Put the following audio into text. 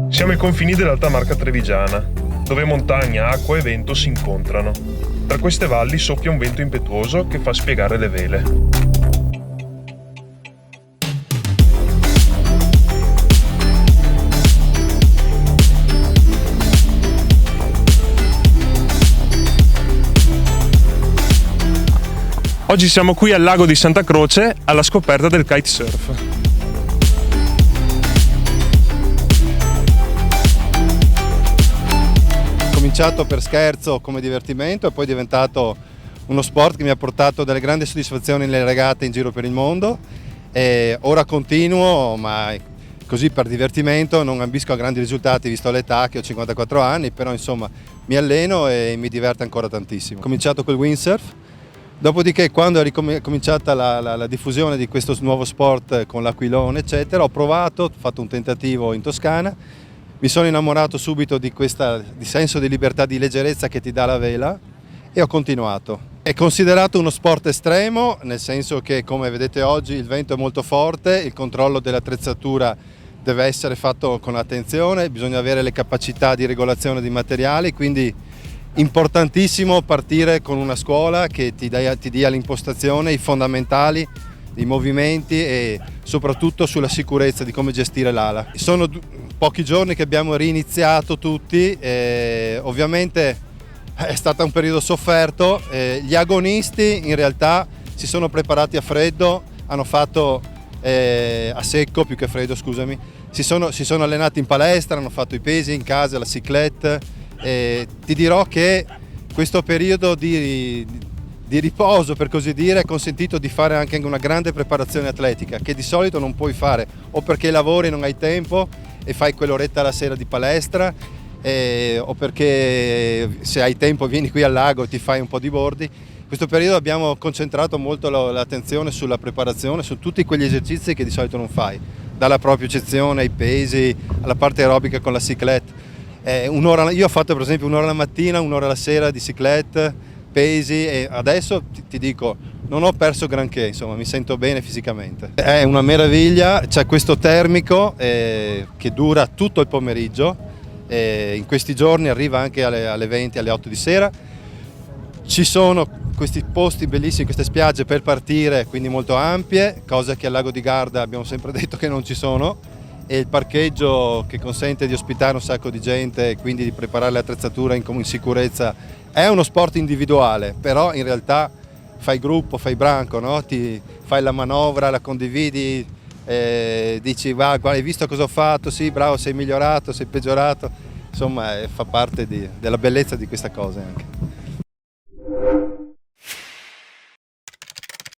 Siamo ai confini dell'Alta Marca Trevigiana, dove montagna, acqua e vento si incontrano. Tra queste valli soffia un vento impetuoso che fa spiegare le vele. Oggi siamo qui al lago di Santa Croce alla scoperta del kitesurf. Ho cominciato per scherzo come divertimento e poi è diventato uno sport che mi ha portato delle grandi soddisfazioni nelle regate in giro per il mondo. E ora continuo, ma così per divertimento, non ambisco a grandi risultati visto l'età che ho 54 anni, però insomma mi alleno e mi diverte ancora tantissimo. Ho cominciato col windsurf. Dopodiché, quando è ricominciata la diffusione di questo nuovo sport con l'aquilone eccetera, ho provato, ho fatto un tentativo in Toscana, mi sono innamorato subito di senso di libertà, di leggerezza che ti dà la vela e ho continuato. È considerato uno sport estremo, nel senso che, come vedete oggi, il vento è molto forte, il controllo dell'attrezzatura deve essere fatto con attenzione, bisogna avere le capacità di regolazione dei materiali, quindi importantissimo partire con una scuola che ti dia l'impostazione, i fondamentali, i movimenti e soprattutto sulla sicurezza di come gestire l'ala. Sono pochi giorni che abbiamo riniziato tutti, ovviamente è stato un periodo sofferto, gli agonisti in realtà si sono preparati a freddo, hanno fatto a secco più che freddo, scusami, si sono allenati in palestra, hanno fatto i pesi in casa, la cyclette. Ti dirò che questo periodo di riposo, per così dire, è consentito di fare anche una grande preparazione atletica che di solito non puoi fare, o perché lavori e non hai tempo e fai quell'oretta la sera di palestra, o perché se hai tempo vieni qui al lago e ti fai un po' di bordi. In questo periodo abbiamo concentrato molto l'attenzione sulla preparazione, su tutti quegli esercizi che di solito non fai, dalla propiocezione ai pesi alla parte aerobica con la cyclette. Io ho fatto per esempio un'ora la mattina, un'ora la sera di cyclette, pesi, e adesso ti dico, non ho perso granché, insomma mi sento bene fisicamente. È una meraviglia, c'è questo termico che dura tutto il pomeriggio, in questi giorni arriva anche alle 20, alle 8 di sera. Ci sono questi posti bellissimi, queste spiagge per partire, quindi molto ampie, cosa che al lago di Garda abbiamo sempre detto che non ci sono, e il parcheggio che consente di ospitare un sacco di gente e quindi di preparare le attrezzature in sicurezza. È uno sport individuale, però in realtà fai gruppo, fai branco, no? Fai la manovra, la condividi, dici guarda, hai visto cosa ho fatto? Sì, bravo, sei migliorato, sei peggiorato, insomma fa parte della bellezza di questa cosa anche.